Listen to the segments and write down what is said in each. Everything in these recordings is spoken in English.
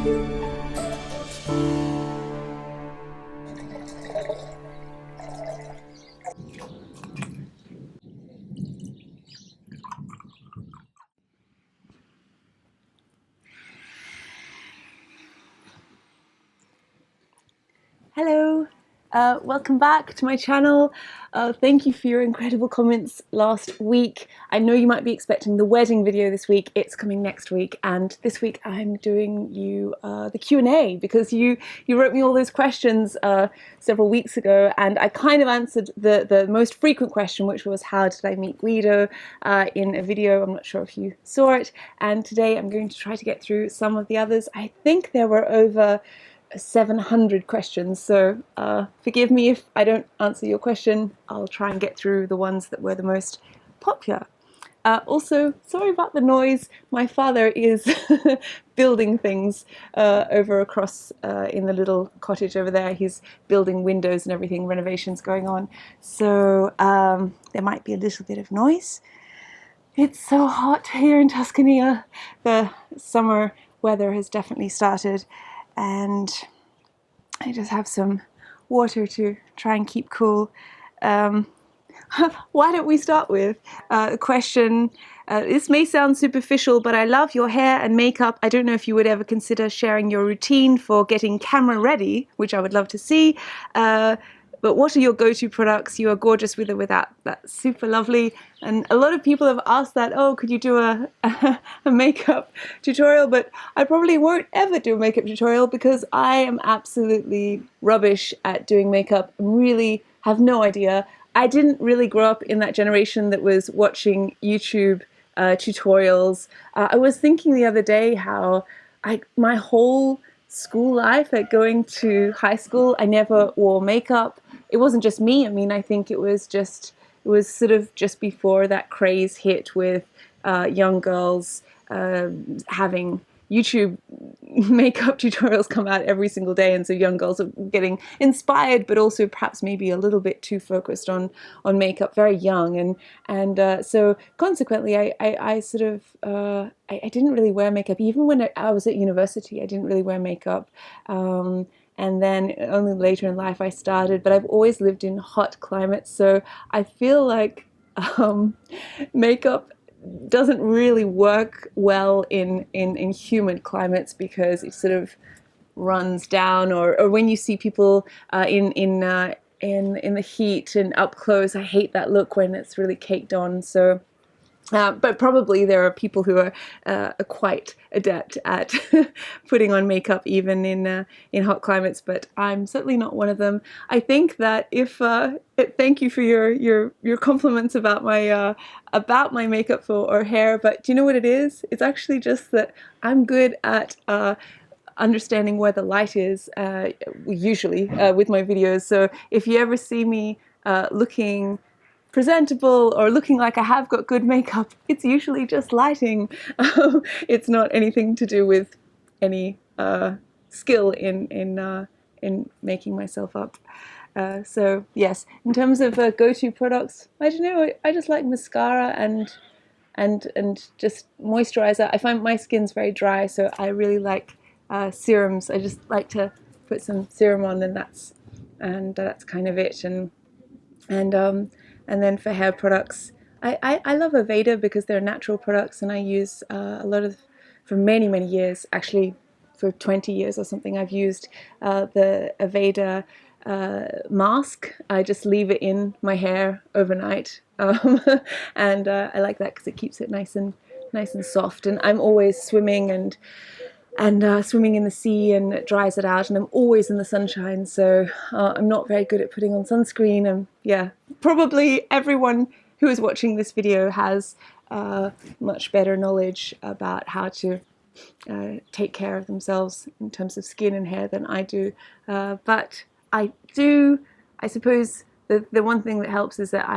Hello, welcome back to my channel. Thank you for your incredible comments last week. I know you might be expecting the wedding video this week. It's coming next week, and this week I'm doing you the Q&A because you wrote me all those questions several weeks ago, and I kind of answered the most frequent question, which was how did I meet Guido, in a video. I'm not sure if you saw it, and today I'm going to try to get through some of the others. I think there were over 700 questions, so forgive me if I don't answer your question. I'll try and get through the ones that were the most popular. Also, sorry about the noise. My father is building things over across in the little cottage over there. He's building windows and everything, renovations going on. So there might be a little bit of noise. It's so hot here in Tuscany. The summer weather has definitely started. And I just have some water to try and keep cool. Why don't we start with a question? This may sound superficial, but I love your hair and makeup. I don't know if you would ever consider sharing your routine for getting camera ready, which I would love to see. But what are your go-to products? You are gorgeous with or without. That's super lovely. And a lot of people have asked that, oh, could you do a makeup tutorial? But I probably won't ever do a makeup tutorial because I am absolutely rubbish at doing makeup. I really have no idea. I didn't really grow up in that generation that was watching YouTube tutorials. I was thinking the other day how my whole school life, like going to high school, I never wore makeup. It wasn't just me. I mean, I think it was sort of just before that craze hit with young girls having YouTube makeup tutorials come out every single day, and so young girls are getting inspired, but also perhaps maybe a little bit too focused on makeup very young, and so consequently I sort of I didn't really wear makeup even when I was at university. I didn't really wear makeup, and then only later in life I started. But I've always lived in hot climates, so I feel like makeup doesn't really work well in humid climates because it sort of runs down, or when you see people in the heat and up close, I hate that look when it's really caked on. So but probably there are people who are quite adept at putting on makeup even in hot climates, but I'm certainly not one of them. I think that if thank you for your compliments about my makeup or hair, but do you know what it is? It's actually just that I'm good at understanding where the light is, usually with my videos. So if you ever see me looking presentable or looking like I have got good makeup, it's usually just lighting. It's not anything to do with any skill in making myself up. So yes, in terms of go-to products, I don't know. I just like mascara and just moisturizer. I find my skin's very dry, so I really like serums. I just like to put some serum on, and that's kind of it. And then for hair products, I love Aveda because they're natural products, and I use a lot of, for many years, actually for 20 years or something, I've used the Aveda mask. I just leave it in my hair overnight, and I like that because it keeps it nice and soft. And I'm always swimming and swimming in the sea, and it dries it out, and I'm always in the sunshine, so I'm not very good at putting on sunscreen. And yeah, probably everyone who is watching this video has much better knowledge about how to take care of themselves in terms of skin and hair than I do, but I suppose the one thing that helps is that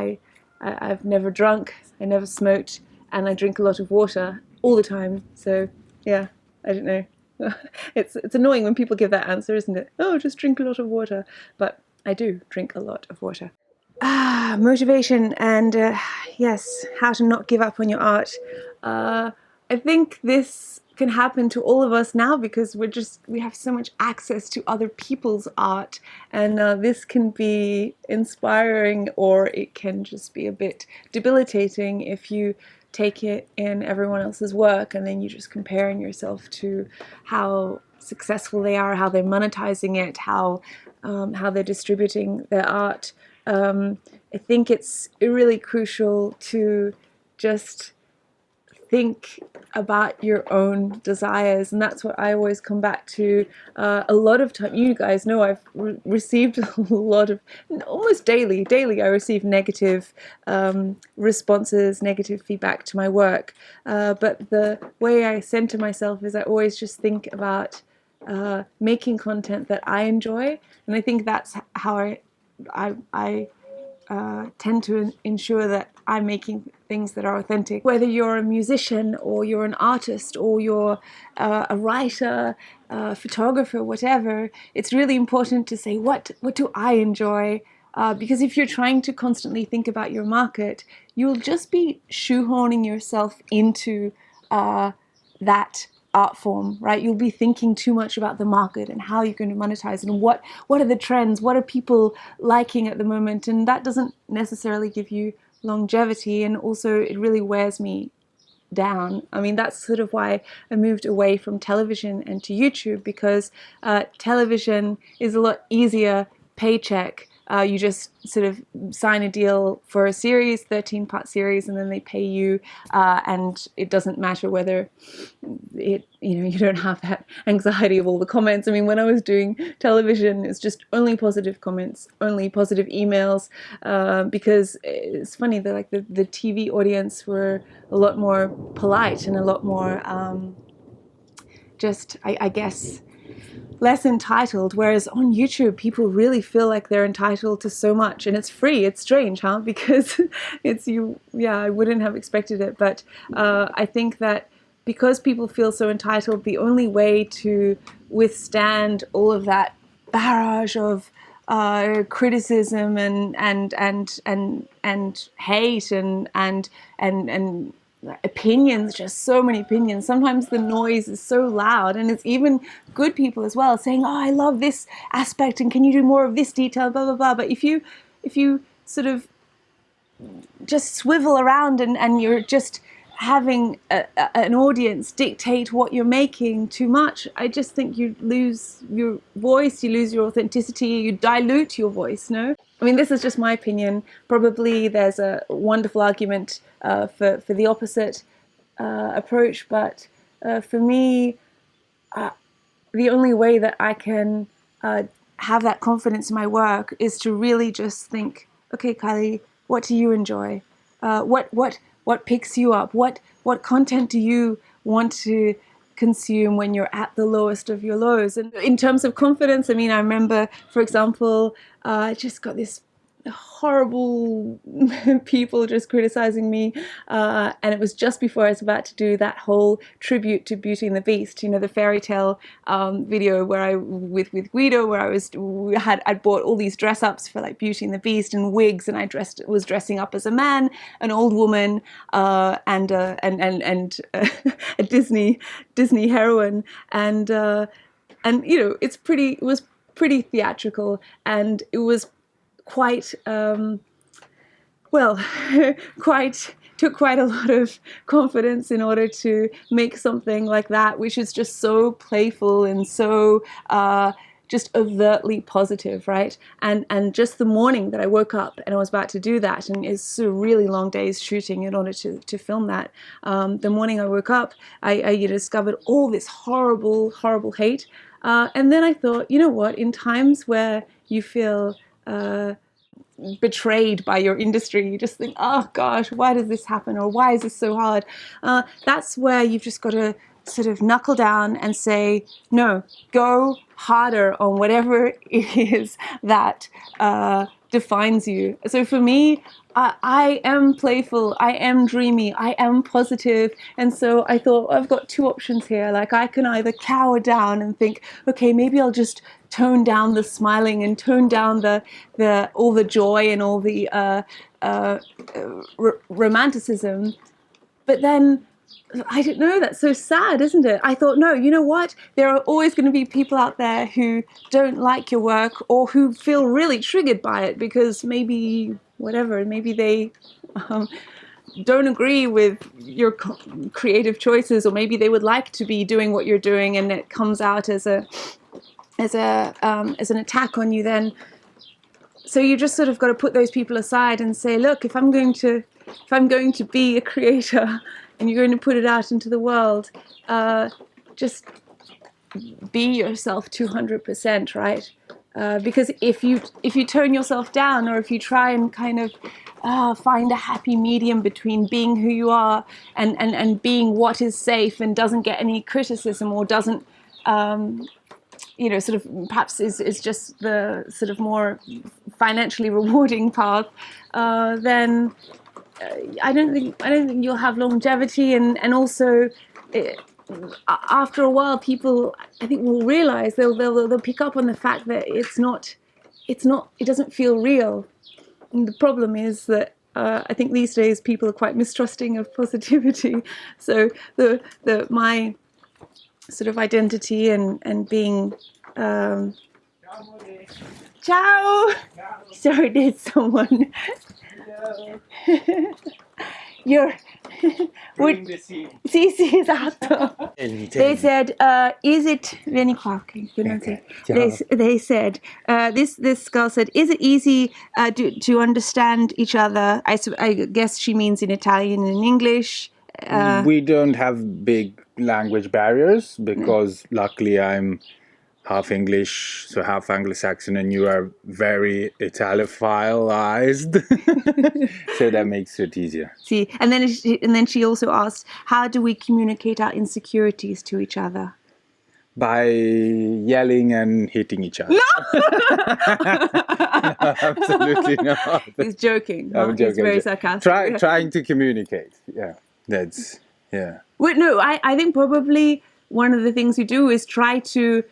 I've never drunk, I never smoked, and I drink a lot of water all the time. So yeah, I don't know. It's annoying when people give that answer, isn't it? Oh, just drink a lot of water. But I do drink a lot of water. Motivation and yes, how to not give up on your art. I think this can happen to all of us now, because we have so much access to other people's art, and this can be inspiring, or it can just be a bit debilitating if you take it in everyone else's work and then you're just comparing yourself to how successful they are, how they're monetizing it, how they're distributing their art. I think it's really crucial to just think about your own desires, and that's what I always come back to. A lot of time, you guys know, I've received a lot of, almost daily I receive negative responses, negative feedback to my work, but the way I center myself is I always just think about making content that I enjoy, and I think that's how I tend to ensure that I'm making things that are authentic. Whether you're a musician or you're an artist or you're a writer, photographer, whatever, it's really important to say, what do I enjoy? Because if you're trying to constantly think about your market, you'll just be shoehorning yourself into that art form, right? You'll be thinking too much about the market and how you're going to monetize and what are the trends, what are people liking at the moment, and that doesn't necessarily give you longevity, and also it really wears me down. I mean, that's sort of why I moved away from television and to YouTube, because television is a lot easier paycheck. You just sort of sign a deal for a series, 13-part series, and then they pay you, and it doesn't matter whether you don't have that anxiety of all the comments. I mean, when I was doing television, it's just only positive comments, only positive emails, because it's funny that like the TV audience were a lot more polite and a lot more just, I guess, less entitled, whereas on YouTube people really feel like they're entitled to so much, and it's free. It's strange, huh? Because I wouldn't have expected it, but I think that because people feel so entitled, the only way to withstand all of that barrage of criticism and hate and opinions, just so many opinions. Sometimes the noise is so loud, and it's even good people as well saying, oh, I love this aspect, and can you do more of this detail, blah blah blah. But if you sort of just swivel around and you're just having an audience dictate what you're making too much, I just think you lose your voice, you lose your authenticity, you dilute your voice, no? I mean, this is just my opinion. Probably there's a wonderful argument for the opposite approach, but for me, the only way that I can have that confidence in my work is to really just think, okay, Kylie, what do you enjoy? What picks you up? What content do you want to consume when you're at the lowest of your lows? And in terms of confidence, I mean, I remember, for example, I just got this horrible people just criticizing me, and it was just before I was about to do that whole tribute to Beauty and the Beast, the fairy tale video where I with Guido, where I'd bought all these dress ups for like Beauty and the Beast and wigs, and I was dressing up as a man, an old woman, and a Disney heroine, and it was pretty theatrical, and it was quite took quite a lot of confidence in order to make something like that, which is just so playful and so just overtly positive, right? And just the morning that I woke up and I was about to do that, and it's a really long day's shooting in order to film that, the morning I woke up, I discovered all this horrible hate, and then I thought, you know what, in times where you feel betrayed by your industry, you just think, oh gosh, why does this happen, or why is this so hard? That's where you've just got to sort of knuckle down and say, no, go harder on whatever it is that defines you. So for me, I am playful, I am dreamy, I am positive, and so I thought, I've got two options here. Like, I can either cower down and think, okay, maybe I'll just tone down the smiling and tone down all the joy and all the romanticism, but then I don't know, that's so sad, isn't it? I thought, no, you know what? There are always going to be people out there who don't like your work or who feel really triggered by it because maybe, whatever, maybe they don't agree with your creative choices, or maybe they would like to be doing what you're doing and it comes out as an attack on you then. So you just sort of got to put those people aside and say, look, if I'm going to be a creator and you're going to put it out into the world, just be yourself 200%, right? Because if you tone yourself down, or if you try and kind of find a happy medium between being who you are and being what is safe and doesn't get any criticism, or doesn't sort of perhaps is just the sort of more financially rewarding path, then I don't think you'll have longevity, and also after a while, people, I think, will realize they'll pick up on the fact that it doesn't feel real. And the problem is that I think these days people are quite mistrusting of positivity. So my sort of identity and being ciao. Sorry, there's someone. You're sì, esatto. They said, is it, vieni qua, they said, this girl said, is it easy to understand each other? I guess she means in Italian and English. We don't have big language barriers because luckily I'm half English, so half Anglo-Saxon, and you are very Italophilized, so that makes it easier. See, and then she also asked, how do we communicate our insecurities to each other? By yelling and hitting each other. No, no, absolutely not. He's joking. I'm joking. He's very sarcastic. Trying to communicate. Yeah, that's Well, no, I think probably one of the things you do is try to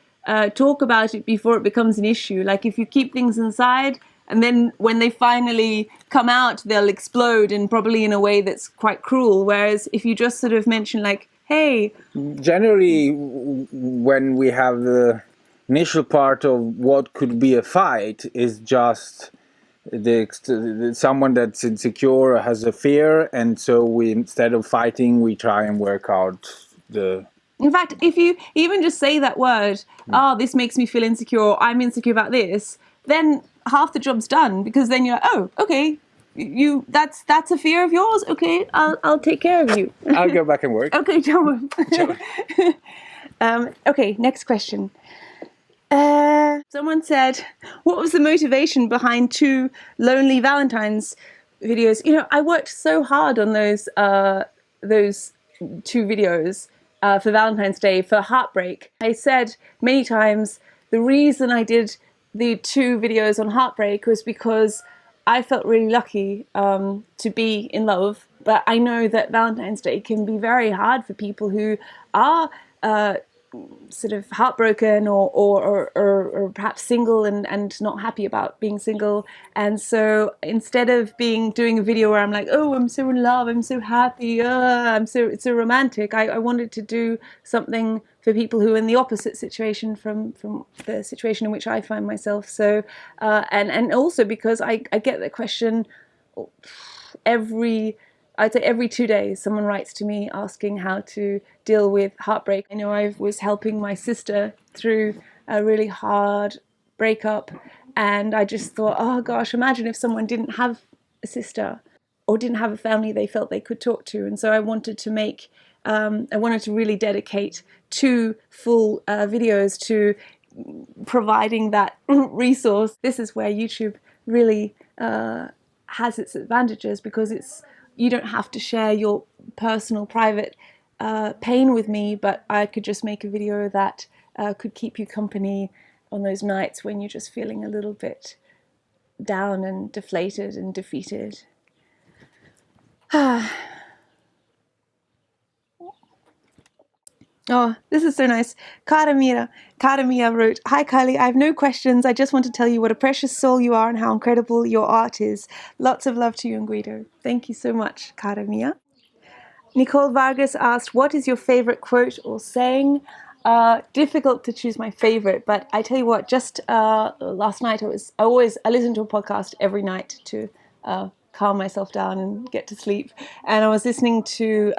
talk about it before it becomes an issue. Like if you keep things inside, and then when they finally come out, they'll explode, and probably in a way that's quite cruel. Whereas if you just sort of mention like, hey. Generally, when we have the initial part of what could be a fight is just someone that's insecure or has a fear, and so we, instead of fighting, we try and work out the... In fact, if you even just say that word, this makes me feel insecure, or I'm insecure about this, then half the job's done, because then you're like, oh, okay, that's a fear of yours? Okay, I'll take care of you. I'll go back and work. Okay, ciao. Okay, next question. Someone said, what was the motivation behind 2 Lonely Valentines videos? You know, I worked so hard on those 2 videos for Valentine's Day, for Heartbreak. I said many times the reason I did the 2 videos on Heartbreak was because I felt really lucky to be in love, but I know that Valentine's Day can be very hard for people who are sort of heartbroken or perhaps single and not happy about being single. And so instead of doing a video where I'm like, oh, I'm so in love, I'm so happy, it's so romantic, I wanted to do something for people who are in the opposite situation from the situation in which I find myself. So and also because I get the question I'd say every 2 days someone writes to me asking how to deal with heartbreak. I know I was helping my sister through a really hard breakup, and I just thought, oh gosh, imagine if someone didn't have a sister or didn't have a family they felt they could talk to. And so I wanted to really dedicate 2 full videos to providing that resource. This is where YouTube really has its advantages, because you don't have to share your personal, private pain with me, but I could just make a video that could keep you company on those nights when you're just feeling a little bit down and deflated and defeated. Oh, this is so nice. Cara Mia wrote, hi Kylie, I have no questions. I just want to tell you what a precious soul you are and how incredible your art is. Lots of love to you and Guido. Thank you so much, Cara Mia. Nicole Vargas asked, what is your favorite quote or saying? Difficult to choose my favorite, but I tell you what, just last night I listen to a podcast every night to calm myself down and get to sleep. And I was listening to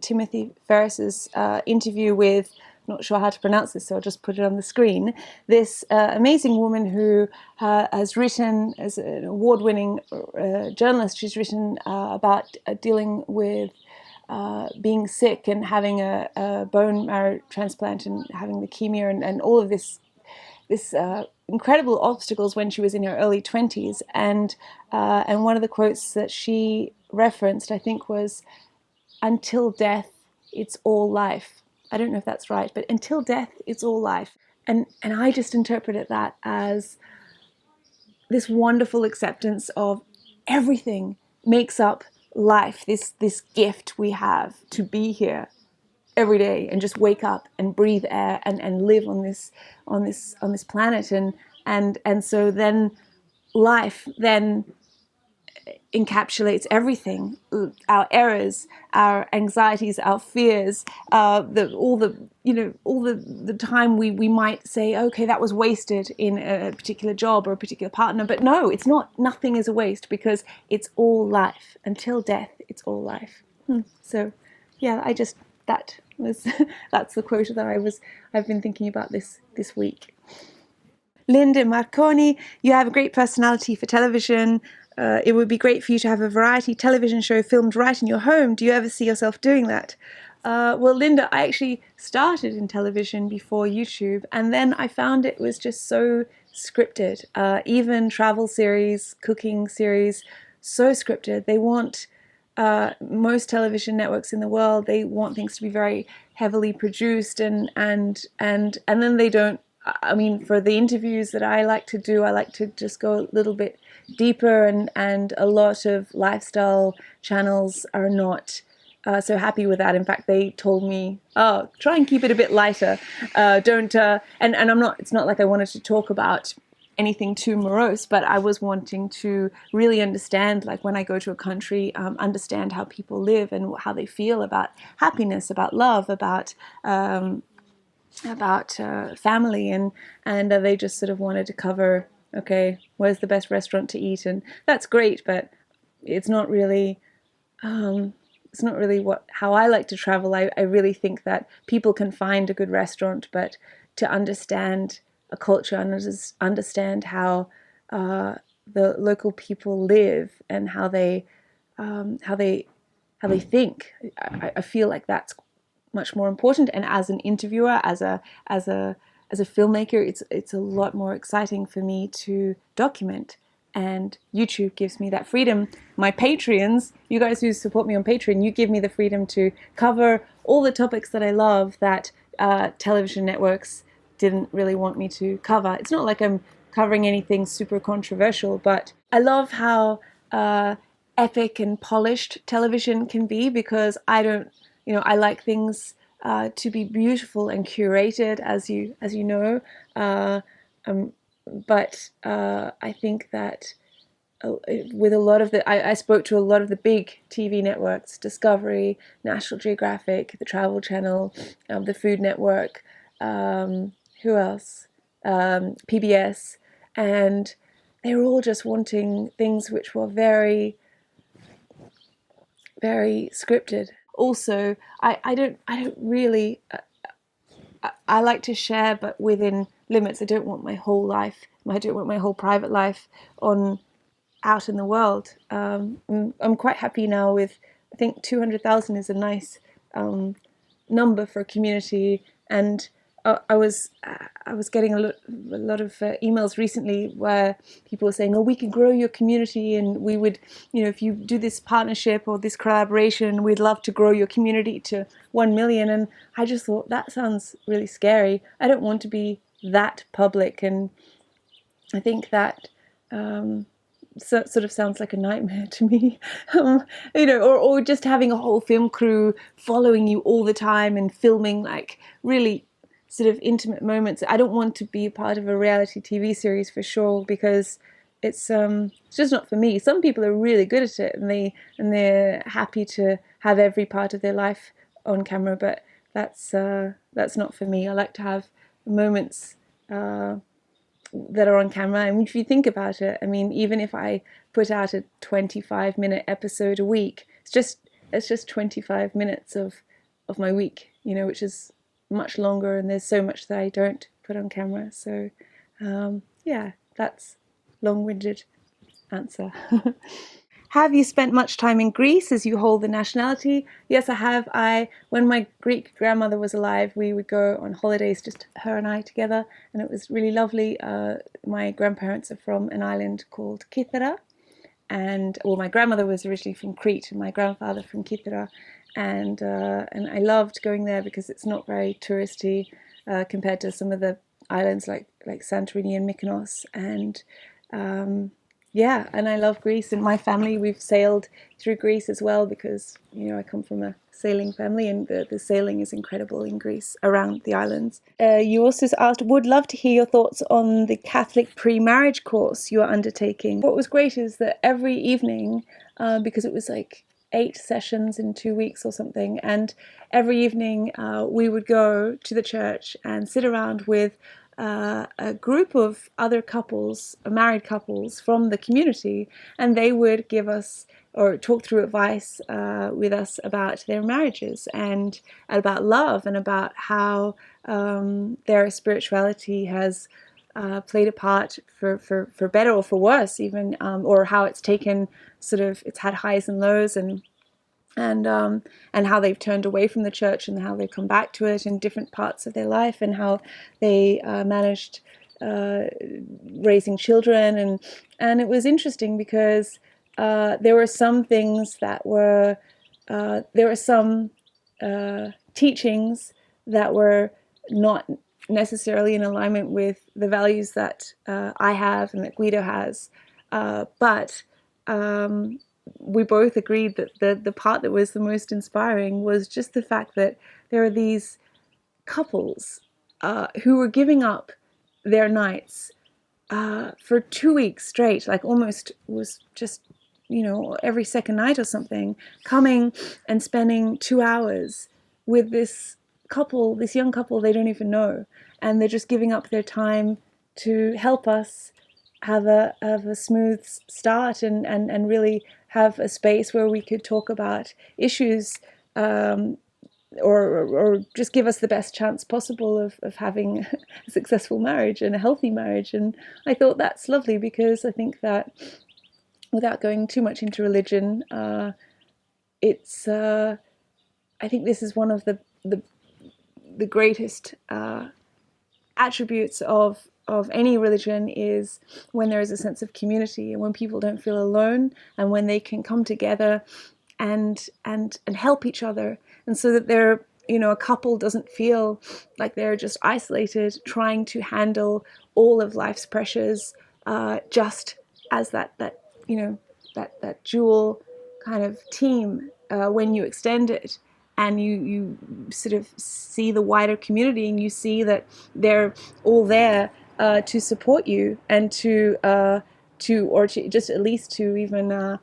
Timothy Ferris's interview with, not sure how to pronounce this, so I'll just put it on the screen. This amazing woman who has written, as an award-winning journalist, she's written about dealing with being sick and having a bone marrow transplant and having leukemia and all of this incredible obstacles when she was in her early 20s. And one of the quotes that she referenced, I think, was, "Until death, it's all life." I don't know if that's right, but until death, it's all life. And I just interpreted that as this wonderful acceptance of everything makes up life, this gift we have to be here every day and just wake up and breathe air and live on this planet. And so then life then encapsulates everything: our errors, our anxieties, our fears, all the time we might say, okay, that was wasted in a particular job or a particular partner. But no, it's not. Nothing is a waste, because it's all life. Until death, it's all life. So yeah, that's the quote that I've been thinking about this week. Linda Marconi, you have a great personality for television. It would be great for you to have a variety television show filmed right in your home. Do you ever see yourself doing that? Well, Linda, I actually started in television before YouTube, and then I found it was just so scripted. Even travel series, cooking series, so scripted. They want most television networks in the world, they want things to be very heavily produced, and then they don't. I mean, for the interviews that I like to do, I like to just go a little bit deeper, and a lot of lifestyle channels are not so happy with that. In fact, they told me, "Oh, try and keep it a bit lighter. Don't." And I'm not. It's not like I wanted to talk about anything too morose, but I was wanting to really understand, like when I go to a country, understand how people live and how they feel about happiness, about love, about family, and they just sort of wanted to cover, okay, where's the best restaurant to eat, and that's great, but it's not really how I like to travel. I really think that people can find a good restaurant, but to understand a culture and understand how the local people live and how they think, I feel like that's much more important. And as an interviewer, as a filmmaker, it's a lot more exciting for me to document. And YouTube gives me that freedom. My Patreons, you guys who support me on Patreon, you give me the freedom to cover all the topics that I love that television networks didn't really want me to cover. It's not like I'm covering anything super controversial, but I love how epic and polished television can be, because I don't, I like things to be beautiful and curated, as you know. But I think that with a lot of I spoke to a lot of the big TV networks: Discovery, National Geographic, the Travel Channel, the Food Network, who else? PBS, and they were all just wanting things which were very, very scripted. Also, I don't really. I like to share, but within limits. I don't want my whole life. I don't want my whole private life out in the world. I'm quite happy now with. I think 200,000 is a nice number for a community, and I was getting a lot of emails recently where people were saying, "Oh, we can grow your community, and we would, if you do this partnership or this collaboration, we'd love to grow your community to 1 million." And I just thought, that sounds really scary. I don't want to be that public, and I think that sort of sounds like a nightmare to me. Or just having a whole film crew following you all the time and filming like really sort of intimate moments. I don't want to be a part of a reality TV series, for sure, because it's just not for me. Some people are really good at it, and they're happy to have every part of their life on camera, but that's not for me. I like to have moments that are on camera. And if you think about it, I mean, even if I put out a 25-minute episode a week, it's just 25 minutes of my week, you know, which is much longer, and there's so much that I don't put on camera. So yeah, that's long-winded answer. Have you spent much time in Greece as you hold the nationality? Yes, I have. When my Greek grandmother was alive, we would go on holidays, just her and I together, and it was really lovely. My grandparents are from an island called Kythera, and well, my grandmother was originally from Crete, and my grandfather from Kythera, and I loved going there because it's not very touristy compared to some of the islands like Santorini and Mykonos, and yeah, and I love Greece, and my family, we've sailed through Greece as well because, you know, I come from a sailing family, and the sailing is incredible in Greece around the islands. You also asked, would love to hear your thoughts on the Catholic pre-marriage course you are undertaking. What was great is that every evening, because it was like 8 sessions in 2 weeks or something, and every evening we would go to the church and sit around with a group of other couples, married couples from the community, and they would give us or talk through advice with us about their marriages and about love and about how their spirituality has played a part for better or for worse even, or how it's taken it's had highs and lows, and how they've turned away from the church and how they've come back to it in different parts of their life, and how they managed raising children, and it was interesting because there were some things that were there were some teachings that were not necessarily in alignment with the values that I have and that Guido has, but we both agreed that the part that was the most inspiring was just the fact that there are these couples who were giving up their nights for 2 weeks straight, like almost was just, you know, every second night or something, coming and spending 2 hours with this couple, this young couple they don't even know, and they're just giving up their time to help us have a smooth start and really have a space where we could talk about issues, or just give us the best chance possible of having a successful marriage and a healthy marriage. And I thought that's lovely because I think that, without going too much into religion, it's I think this is one of the greatest attributes of any religion, is when there is a sense of community and when people don't feel alone and when they can come together and help each other, and so that they're, you know, a couple doesn't feel like they're just isolated trying to handle all of life's pressures, just as that you know, that dual kind of team, when you extend it and you sort of see the wider community and you see that they're all there to support you and to just at least to even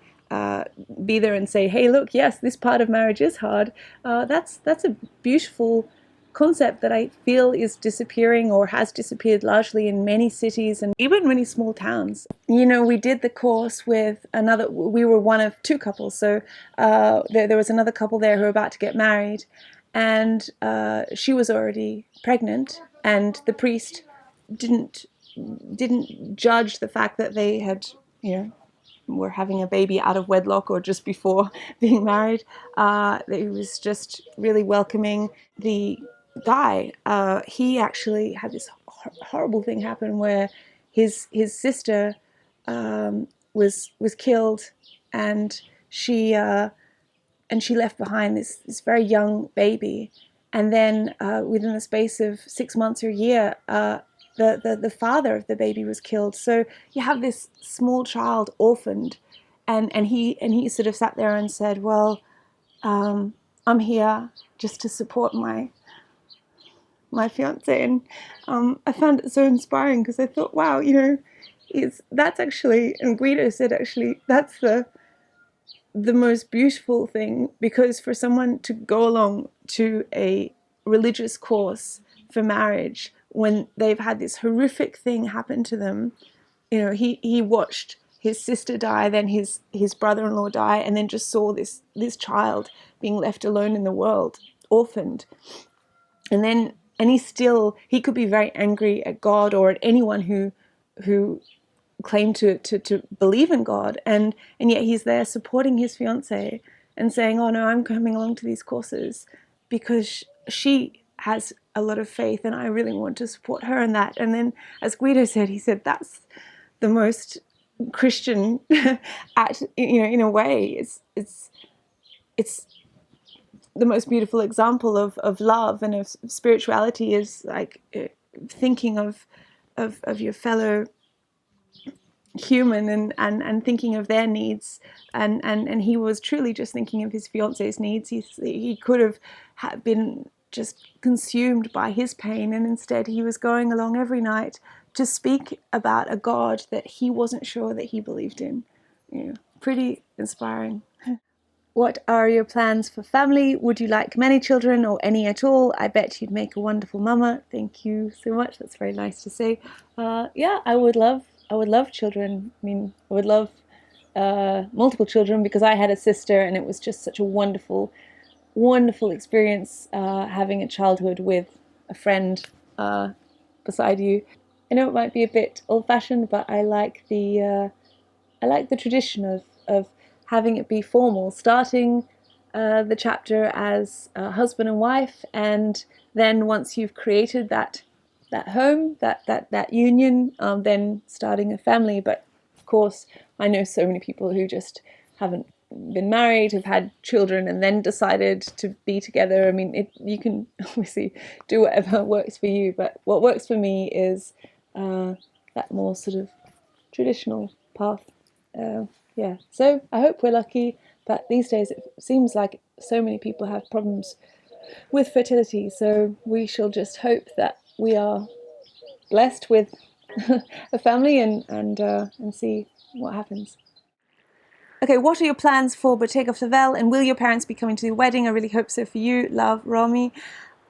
be there and say, hey, look, yes, this part of marriage is hard. That's a beautiful concept that I feel is disappearing or has disappeared largely in many cities and even many small towns. You know, we did the course with we were one of 2 couples. So there was another couple there who were about to get married, and she was already pregnant, and the priest didn't judge the fact that they had, you know, were having a baby out of wedlock or just before being married. He was just really welcoming. The guy, he actually had this horrible thing happen where his sister was killed, and she left behind this very young baby, and then within the space of 6 months or a year, the father of the baby was killed. So you have this small child orphaned, and he sort of sat there and said, well, I'm here just to support my fiance. And I found it so inspiring because I thought, wow, you know, that's actually, and Guido said, actually, that's the the most beautiful thing, because for someone to go along to a religious course for marriage when they've had this horrific thing happen to them, he watched his sister die, then his brother-in-law die, and then just saw this child being left alone in the world, orphaned. And he could be very angry at God or at anyone who claimed to believe in God, and yet he's there supporting his fiance and saying, oh no, I'm coming along to these courses because she has a lot of faith and I really want to support her in that. And then, as Guido said, he said that's the most Christian act, in a way. It's the most beautiful example of love and of spirituality, is like thinking of your fellow human and thinking of their needs, and he was truly just thinking of his fiance's needs. He could have been just consumed by his pain, and instead he was going along every night to speak about a God that he wasn't sure that he believed in. Pretty inspiring. What are your plans for family? Would you like many children or any at all? I bet you'd make a wonderful mama. Thank you so much. That's very nice to say. Yeah, I would love children. I mean, I would love multiple children, because I had a sister and it was just such a wonderful experience having a childhood with a friend beside you. I know it might be a bit old-fashioned, but I like the tradition of having it be formal, starting the chapter as husband and wife, and then once you've created that home, that union, then starting a family. But of course, I know so many people who just haven't been married, have had children, and then decided to be together. I mean, you can obviously do whatever works for you, but what works for me is that more sort of traditional path. Yeah, so I hope we're lucky, but these days it seems like so many people have problems with fertility, so we shall just hope that we are blessed with a family and see what happens. Okay, what are your plans for Bottega Flavelle, and will your parents be coming to the wedding? I really hope so for you. Love, Romy.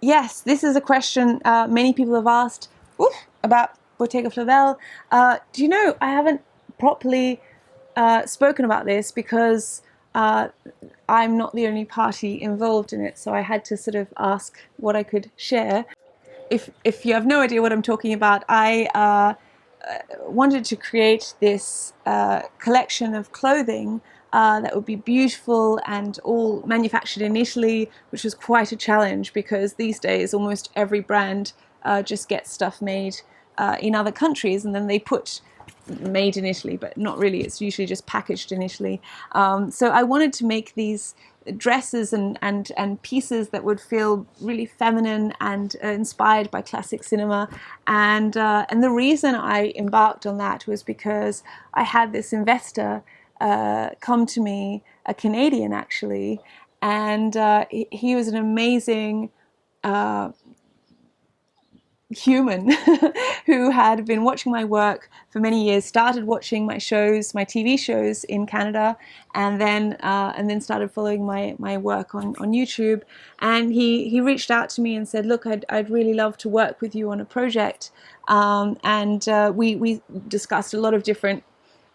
Yes, this is a question many people have asked about Bottega Flavelle. Do you know, I haven't properly spoken about this because I'm not the only party involved in it, so I had to sort of ask what I could share. If you have no idea what I'm talking about, I wanted to create this collection of clothing that would be beautiful and all manufactured in Italy, which was quite a challenge because these days almost every brand just gets stuff made in other countries, and then they put made in Italy, but not really. It's usually just packaged in Italy. So I wanted to make these dresses and pieces that would feel really feminine and inspired by classic cinema. And the reason I embarked on that was because I had this investor come to me, a Canadian actually, and he was an amazing human who had been watching my work for many years, started watching my shows, my TV shows in Canada, and then started following my work on YouTube. And he reached out to me and said, look, I'd really love to work with you on a project. And we discussed a lot of different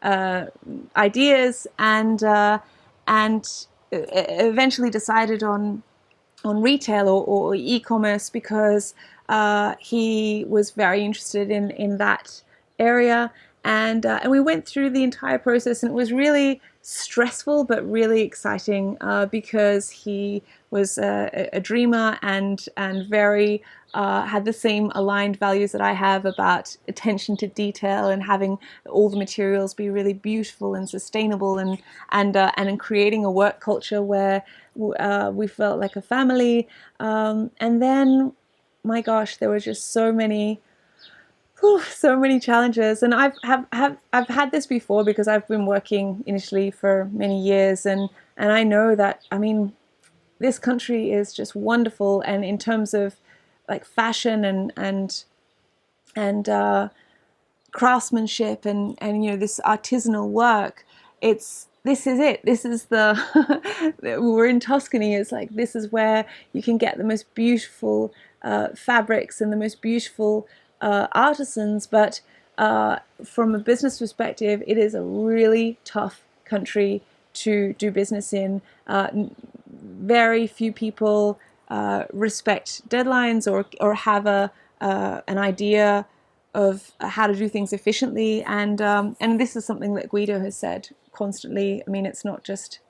ideas, and eventually decided on retail or e-commerce, because he was very interested in that area, and we went through the entire process, and it was really stressful but really exciting because he was a dreamer and very had the same aligned values that I have about attention to detail and having all the materials be really beautiful and sustainable, and in creating a work culture where we felt like a family. And then, my gosh, there were just so many challenges, and I've had this before because I've been working in Italy for many years, and I know that, I mean, this country is just wonderful, and in terms of like fashion and craftsmanship and this artisanal work, it's this is it. This is the we're in Tuscany. It's like this is where you can get the most beautiful fabrics and the most beautiful artisans. But from a business perspective, it is a really tough country to do business in. Very few people respect deadlines or have an idea of how to do things efficiently, and this is something that Guido has said constantly. I mean, it's not just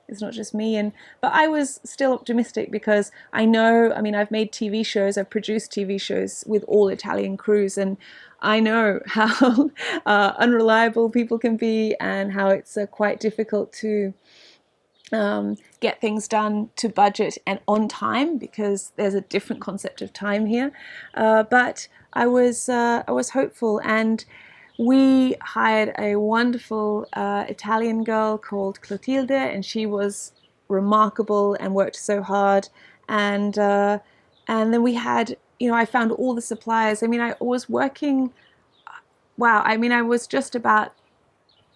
me, but I was still optimistic because I know. I mean, I've made TV shows, I've produced TV shows with all Italian crews, and I know how unreliable people can be and how it's quite difficult to get things done to budget and on time, because there's a different concept of time here. But I was hopeful, and we hired a wonderful Italian girl called Clotilde, and she was remarkable and worked so hard. And then we had, I found all the suppliers. I mean, I was working. Wow, I mean, I was just about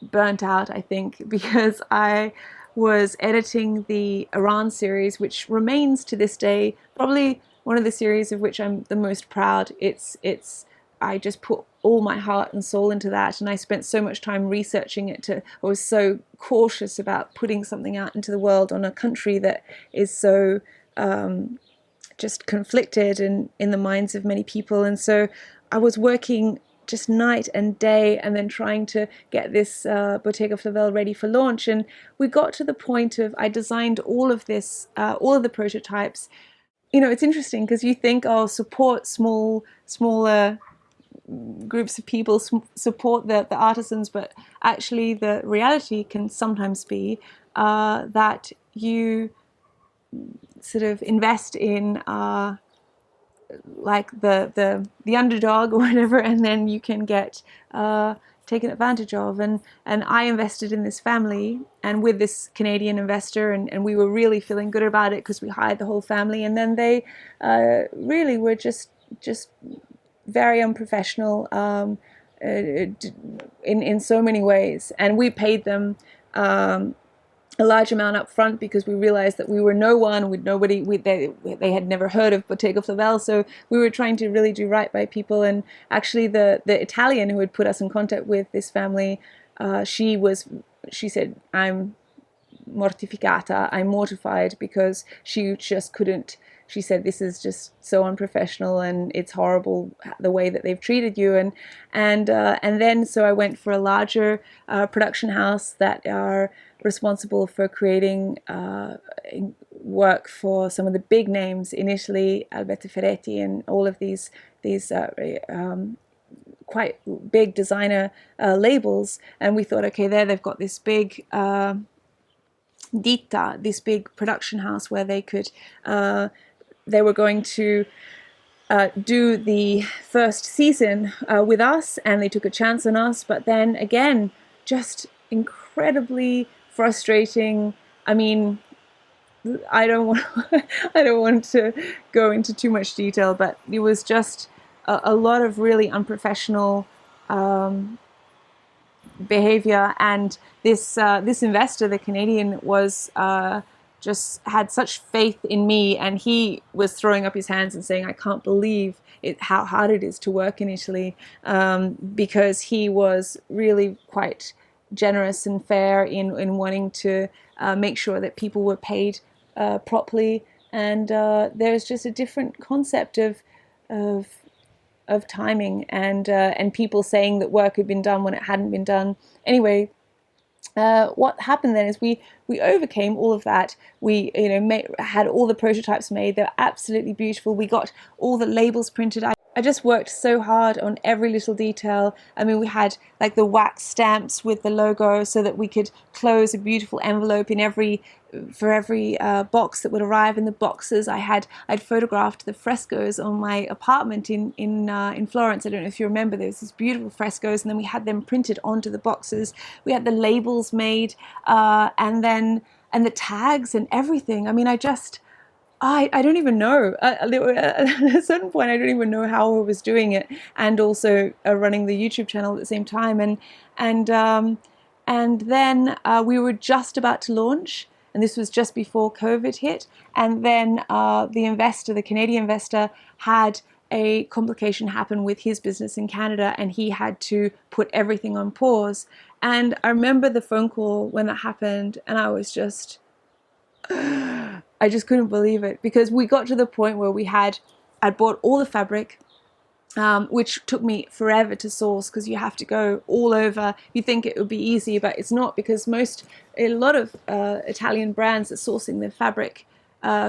burnt out, I think, because I was editing the Iran series, which remains to this day probably one of the series of which I'm the most proud. I just put all my heart and soul into that, and I spent so much time researching it. I was so cautious about putting something out into the world on a country that is so just conflicted in the minds of many people. And so I was working just night and day, and then trying to get this Bottega Flavelle ready for launch. And we got to the point of, I designed all of this, all of the prototypes. It's interesting because you think, oh, support smaller groups of people, support the artisans, but actually the reality can sometimes be that you sort of invest in like the underdog or whatever, and then you can get taken advantage of. And I invested in this family and with this Canadian investor, and we were really feeling good about it because we hired the whole family, and then they really were just very unprofessional in so many ways. And we paid them a large amount up front because we realized that we were no one with nobody. They had never heard of Bottega Flavelle, so we were trying to really do right by people. And actually, the Italian who had put us in contact with this family, she said, "I'm mortificata, I'm mortified," because she just couldn't. She said, "This is just so unprofessional, and it's horrible the way that they've treated you." And then so I went for a larger production house that are responsible for creating work for some of the big names in Italy, Alberto Ferretti, and all of these quite big designer labels. And we thought, okay, they've got this big ditta, this big production house where they could. They were going to do the first season with us, and they took a chance on us. But then again, just incredibly frustrating. I mean, I don't want to go into too much detail, but it was just a lot of really unprofessional behavior. And this investor, the Canadian, was just had such faith in me, and he was throwing up his hands and saying, "I can't believe how hard it is to work in Italy," because he was really quite generous and fair in wanting to make sure that people were paid properly. And there's just a different concept of timing, and people saying that work had been done when it hadn't been done. Anyway, what happened then is we overcame all of that. We had all the prototypes made. They're absolutely beautiful. We got all the labels printed. I just worked so hard on every little detail. I mean, we had like the wax stamps with the logo so that we could close a beautiful envelope for every box that would arrive in the boxes. I'd photographed the frescoes on my apartment in Florence. I don't know if you remember, there was these beautiful frescoes, and then we had them printed onto the boxes. We had the labels made, and the tags and everything. I mean, I don't even know. At a certain point, I don't even know how I was doing it, and also running the YouTube channel at the same time. And And then we were just about to launch, and this was just before COVID hit. And then the Canadian investor, had a complication happen with his business in Canada, and he had to put everything on pause. And I remember the phone call when that happened, and I just couldn't believe it, because we got to the point where I'd bought all the fabric, which took me forever to source, because you have to go all over. You think it would be easy, but it's not, because a lot of Italian brands are sourcing their fabric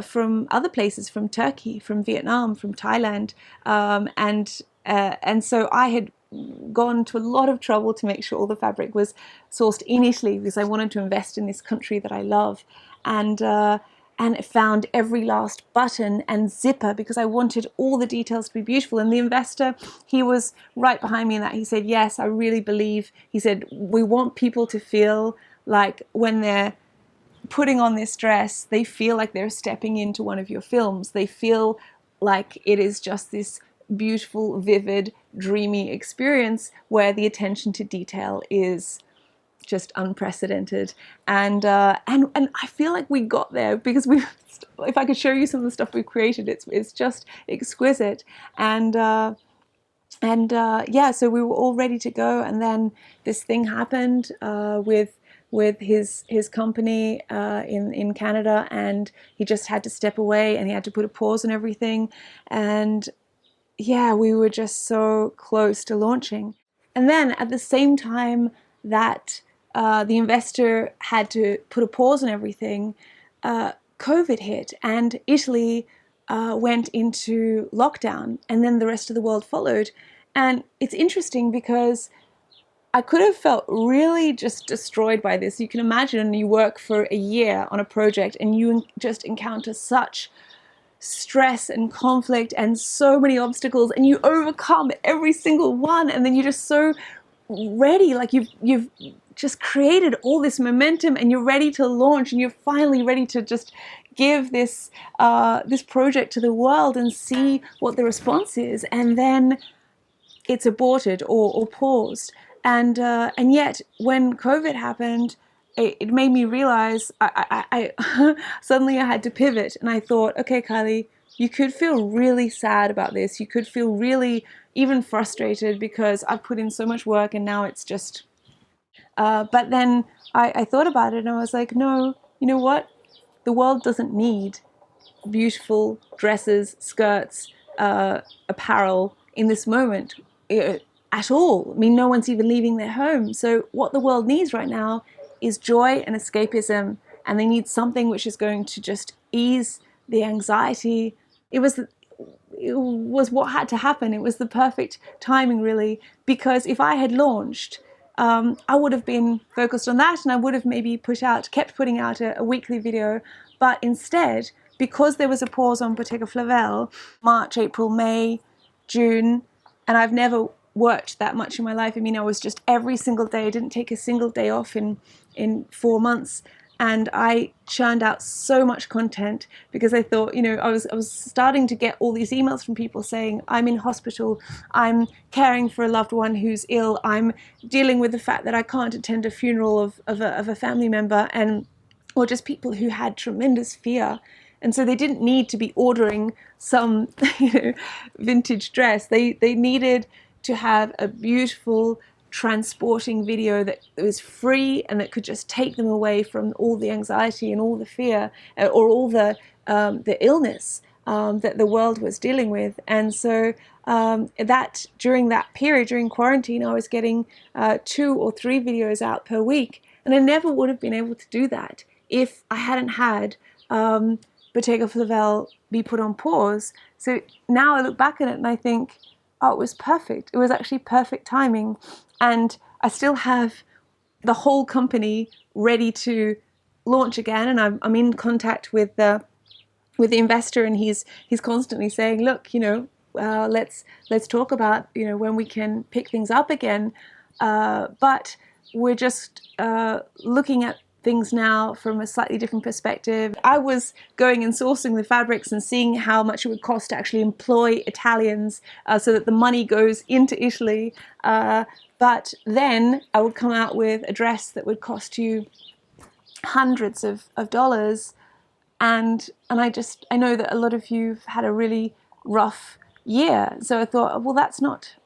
from other places, from Turkey, from Vietnam, from Thailand, and so I had gone to a lot of trouble to make sure all the fabric was sourced in Italy, because I wanted to invest in this country that I love, and it found every last button and zipper, because I wanted all the details to be beautiful. And the investor, he was right behind me in that. He said, yes, I really believe, he said, we want people to feel like when they're putting on this dress, they feel like they're stepping into one of your films. They feel like it is just this beautiful, vivid, dreamy experience where the attention to detail is just unprecedented. And I feel like we got there, because if I could show you some of the stuff we've created, it's just exquisite. And yeah, so we were all ready to go, and then this thing happened with his company in Canada, and he just had to step away, and he had to put a pause on everything. And yeah, we were just so close to launching. And then at the same time that the investor had to put a pause on everything, COVID hit, and Italy went into lockdown, and then the rest of the world followed. And it's interesting, because I could have felt really just destroyed by this. You can imagine you work for a year on a project, and you just encounter such stress and conflict and so many obstacles, and you overcome every single one, and then you're just so ready, like you've just created all this momentum, and you're ready to launch, and you're finally ready to just give this project to the world and see what the response is. And then it's aborted or paused. And yet when COVID happened, it made me realize I suddenly I had to pivot, and I thought, okay, Kylie, you could feel really sad about this. You could feel really even frustrated, because I've put in so much work, and now it's just. But then I thought about it, and I was like, no, you know what? The world doesn't need beautiful dresses, skirts, apparel in this moment at all. I mean, no one's even leaving their home. So what the world needs right now is joy and escapism, and they need something which is going to just ease the anxiety. It was what had to happen. It was the perfect timing, really, because if I had launched, I would have been focused on that, and I would have maybe kept putting out a weekly video. But instead, because there was a pause on Bottega Flavelle, March, April, May, June, and I've never worked that much in my life. I mean, I was just every single day. I didn't take a single day off in 4 months. And I churned out so much content, because I thought, I was starting to get all these emails from people saying, I'm in hospital, I'm caring for a loved one who's ill, I'm dealing with the fact that I can't attend a funeral of a family member, or just people who had tremendous fear. And so they didn't need to be ordering some vintage dress. They needed to have a beautiful, transporting video that was free, and that could just take them away from all the anxiety and all the fear, or all the illness that the world was dealing with. And so that during that period, during quarantine, I was getting 2 or 3 videos out per week, and I never would have been able to do that if I hadn't had Bottega Flavelle be put on pause. So now I look back at it and I think, oh, it was perfect. It was actually perfect timing. And I still have the whole company ready to launch again. And I'm in contact with the investor, and he's constantly saying, look, let's talk about, when we can pick things up again. But we're just looking at things now from a slightly different perspective. I was going and sourcing the fabrics and seeing how much it would cost to actually employ Italians so that the money goes into Italy. But then I would come out with a dress that would cost you hundreds of dollars. And I know that a lot of you've had a really rough year. So I thought, well, that's not,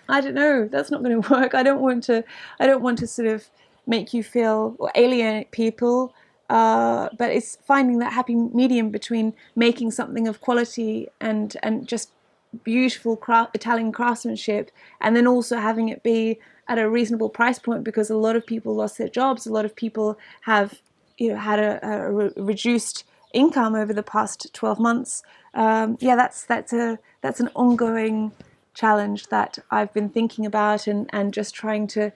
I don't know, that's not going to work. I don't want to sort of make you feel or alienate people. But it's finding that happy medium between making something of quality and just beautiful Italian craftsmanship, and then also having it be at a reasonable price point, because a lot of people lost their jobs. A lot of people have had a reduced income over the past 12 months. That's an ongoing challenge that I've been thinking about and just trying to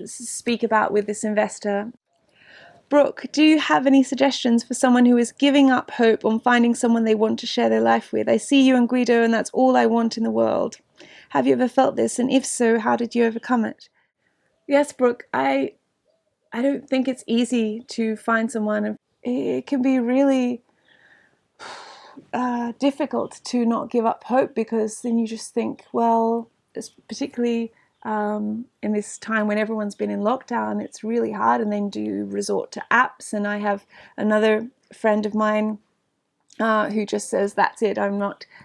speak about with this investor. Brooke, do you have any suggestions for someone who is giving up hope on finding someone they want to share their life with? I see you and Guido, and that's all I want in the world. Have you ever felt this? And if so, how did you overcome it? Yes, Brooke, I don't think it's easy to find someone. It can be really difficult to not give up hope, because then you just think, well, particularly in this time when everyone's been in lockdown, it's really hard, and then do resort to apps. And I have another friend of mine who just says, that's it,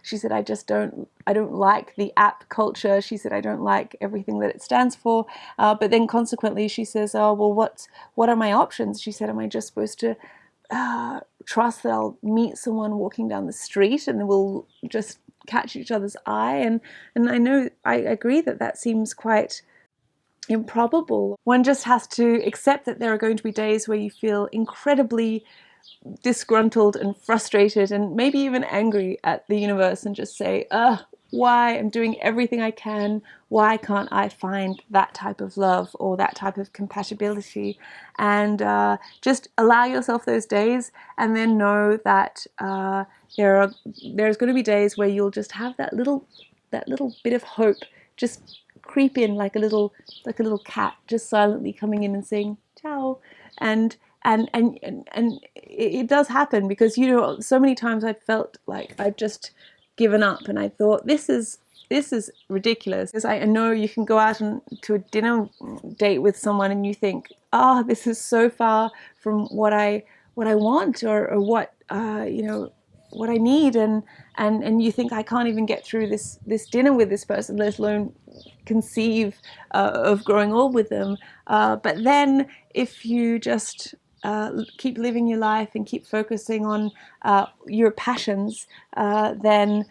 she said, I don't like the app culture. She said, I don't like everything that it stands for. But then consequently, she says, oh, well, what are my options? She said, am I just supposed to trust that I'll meet someone walking down the street and we'll just catch each other's eye? And I agree that seems quite improbable. One just has to accept that there are going to be days where you feel incredibly disgruntled and frustrated and maybe even angry at the universe, and just say, why? I'm doing everything I can. Why can't I find that type of love or that type of compatibility? And just allow yourself those days, and then know that there's going to be days where you'll just have that little bit of hope just creep in, like a little cat, just silently coming in and saying ciao. And it does happen, because so many times I'd felt like I'd just given up, and I thought, this is ridiculous. Because I know you can go out to a dinner date with someone and you think, this is so far from what I want, or what what I need, and you think, I can't even get through this dinner with this person, let alone conceive of growing old with them. But then if you just keep living your life and keep focusing on your passions, then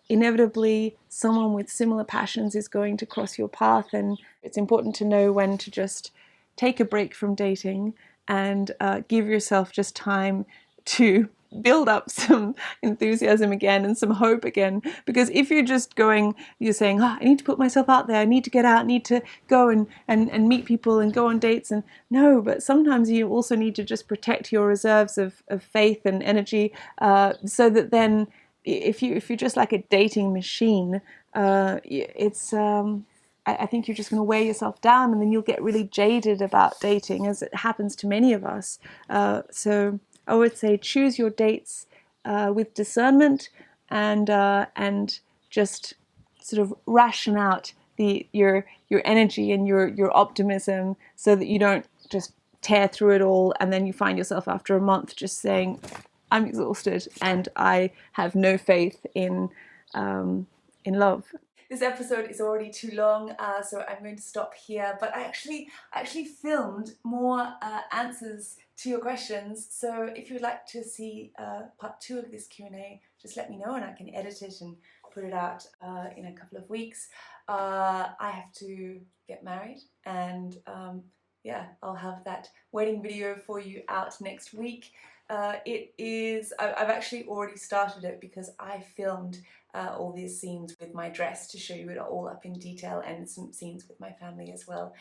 inevitably someone with similar passions is going to cross your path. And it's important to know when to just take a break from dating and give yourself just time to build up some enthusiasm again and some hope again. Because if you're saying, I need to put myself out there, I need to get out, I need to go and meet people and go on dates, and no, but sometimes you also need to just protect your reserves of faith and energy, so that then if you're just like a dating machine, it's I think you're just going to wear yourself down, and then you'll get really jaded about dating, as it happens to many of us. So I would say choose your dates with discernment, and just sort of ration out your energy and your optimism, so that you don't just tear through it all, and then you find yourself after a month just saying, I'm exhausted and I have no faith in love. This episode is already too long, so I'm going to stop here. But I actually filmed more answers to your questions. So if you would like to see part 2 of this Q&A, just let me know and I can edit it and put it out in a couple of weeks. I have to get married, and I'll have that wedding video for you out next week. I've actually already started it, because I filmed all these scenes with my dress to show you it all up in detail, and some scenes with my family as well.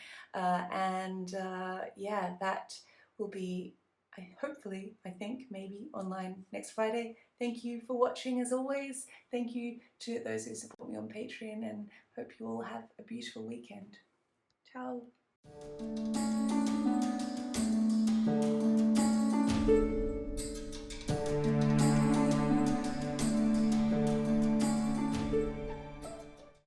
That will be, hopefully, I think, maybe online next Friday. Thank you for watching, as always. Thank you to those who support me on Patreon, and hope you all have a beautiful weekend. Ciao.